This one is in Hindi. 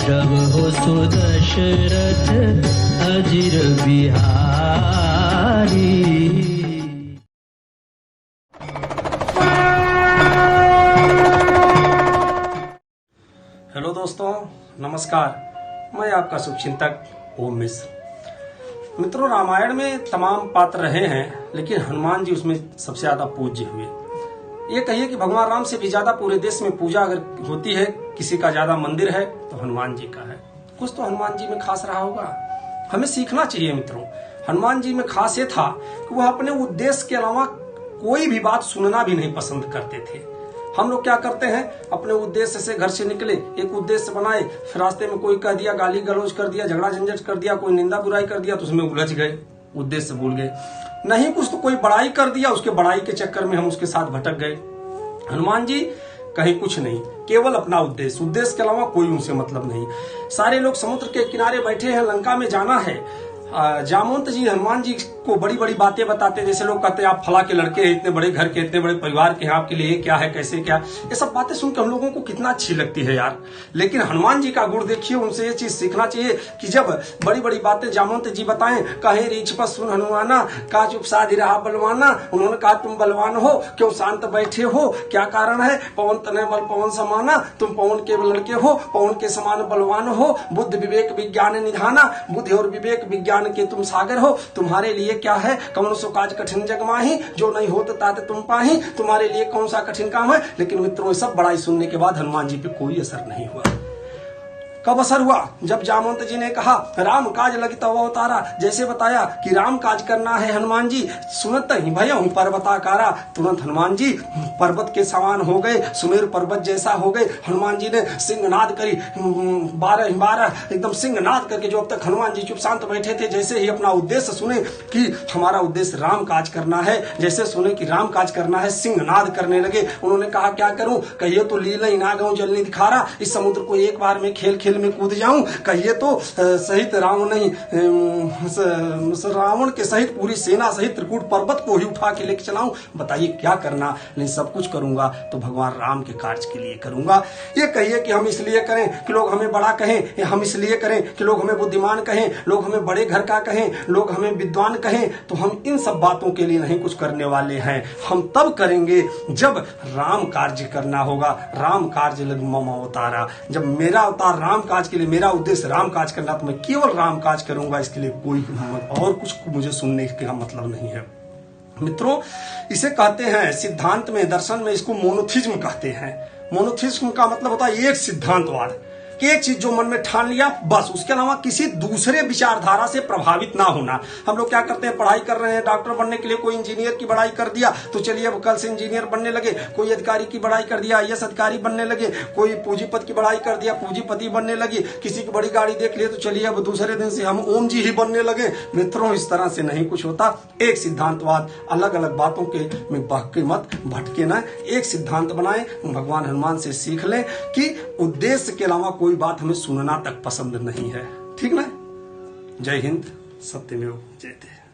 प्रभु सुदशरथ अजिर बिहारी। हेलो दोस्तों, नमस्कार। मैं आपका शुभचिंतक ओम मिश्र। मित्रों, रामायण में तमाम पात्र रहे हैं, लेकिन हनुमान जी उसमें सबसे ज्यादा पूज्य हुए। ये कहिए कि भगवान राम से भी ज्यादा पूरे देश में पूजा अगर होती है, किसी का ज्यादा मंदिर है तो हनुमान जी का है। कुछ तो हनुमान जी में खास रहा होगा, हमें सीखना चाहिए। मित्रों, हनुमान जी में खास ये था कि वह अपने उद्देश्य के अलावा कोई भी बात सुनना भी नहीं पसंद करते थे। हम लोग क्या करते हैं, अपने उद्देश्य से घर से निकले, एक उद्देश्य बनाए, फिर रास्ते में कोई कह दिया, गाली गलौज कर दिया, झगड़ा झंझट कर दिया, कोई निंदा बुराई कर दिया तो उसमें उलझ गए, उद्देश्य भूल गए। नहीं कुछ तो कोई बड़ाई कर दिया, उसके बड़ाई के चक्कर में हम उसके साथ भटक गए। हनुमान जी कहीं कुछ नहीं, केवल अपना उद्देश्य, उद्देश्य के अलावा कोई उनसे मतलब नहीं। सारे लोग समुद्र के किनारे बैठे हैं, लंका में जाना है। जामवंत जी हनुमान जी को बड़ी बड़ी बातें बताते, जैसे लोग कहते हैं आप फला के लड़के हैं, इतने बड़े घर के, इतने बड़े परिवार के हैं, आपके लिए क्या है, कैसे क्या। ये सब बातें सुनकर हम लोगों को कितना अच्छी लगती है यार। लेकिन हनुमान जी का गुण देखिए, उनसे ये चीज सीखना चाहिए कि जब बड़ी बड़ी बातें जामवंत जी बताएं, कहे रीछ पर सुन हनुमाना, का चुप साधी रहा बलवाना। उन्होंने कहा तुम बलवान हो, क्यों शांत बैठे हो, क्या कारण है, पवन तनय बल पवन समाना, तुम पवन के लड़के हो, पवन के समान बलवान हो, बुद्ध विवेक विज्ञान निधाना, बुद्धि और विवेक विज्ञान के तुम सागर हो, तुम्हारे लिए क्या है कौन सो काज कठिन जग माही, जो नहीं होता तात तुम पाही, तुम्हारे लिए कौन सा कठिन काम है। लेकिन मित्रों, सब बड़ाई सुनने के बाद हनुमान जी पे कोई असर नहीं हुआ। कब असर हुआ, जब जामवंत जी ने कहा राम काज लगता हुआ अवतारा, जैसे बताया कि राम काज करना है हनुमान जी, सुनत ही भय पर्वताकारा, तुरंत हनुमान जी पर्वत के समान हो गए, सुमेर पर्वत जैसा हो गए। हनुमान जी ने सिंहनाद करी, 12 एकदम सिंहनाद करके, जो अब तक हनुमान जी चुप शांत बैठे थे, जैसे ही अपना उद्देश्य सुने कि हमारा उद्देश्य राम काज करना है, जैसे सुने कि राम काज करना है, सिंहनाद करने लगे। उन्होंने कहा क्या करूं, कहिए तो लीला ही ना गऊं जलनी दिखारा, इस समुद्र को एक बार में खेल खेल में कूद जाऊं, कहिए तो सहित राम नहीं, रावण के सहित पूरी सेना सहित त्रिकूट पर्वत को ही उठा के लेके चलाऊं। बताइए क्या करना, लेकिन सब कुछ करूंगा तो भगवान राम के कार्य के लिए करूंगा। ये कहिए कि हम इसलिए करें कि लोग हमें बड़ा कहें, हम इसलिए करें कि लोग हमें बुद्धिमान कहें, लोग हमें बड़े घर का कहें, लोग हमें विद्वान कहें, तो हम इन सब बातों के लिए नहीं कुछ करने वाले हैं। हम तब करेंगे जब राम कार्य करना होगा। राम कार्य लग मम अवतारा, जब मेरा अवतार राम कार्य के लिए, मेरा उद्देश्य राम काज करना, तो मैं केवल राम काज करूंगा। इसके लिए कोई और कुछ मुझे सुनने का मतलब नहीं है। मित्रों, इसे कहते हैं सिद्धांत में, दर्शन में इसको मोनोथिज्म कहते हैं। मोनोथिज्म का मतलब होता है एक सिद्धांतवाद, कि एक चीज जो मन में ठान लिया बस, उसके अलावा किसी दूसरे विचारधारा से प्रभावित ना होना। हम लोग क्या करते हैं, पढ़ाई कर रहे हैं, डॉक्टर बनने के लिए कोई इंजीनियर की बड़ाई कर दिया तो चलिए अब कल से इंजीनियर बनने लगे, कोई अधिकारी की बड़ाई कर दिया, आईएएस अधिकारी बनने लगे, कोई पूंजीपति की बड़ाई कर दिया, पूंजीपति बनने लगे, किसी की बड़ी गाड़ी देख लिया तो चलिए अब दूसरे दिन से हम ओम जी ही बनने लगे। मित्रों, इस तरह से नहीं कुछ होता। एक सिद्धांतवाद, अलग अलग बातों के में बहके मत भटके ना, एक सिद्धांत बनाए। भगवान हनुमान से सीख लें कि उद्देश्य के अलावा कोई बात हमें सुनना तक पसंद नहीं है। ठीक ना? जय हिंद, सत्यमेव जयते।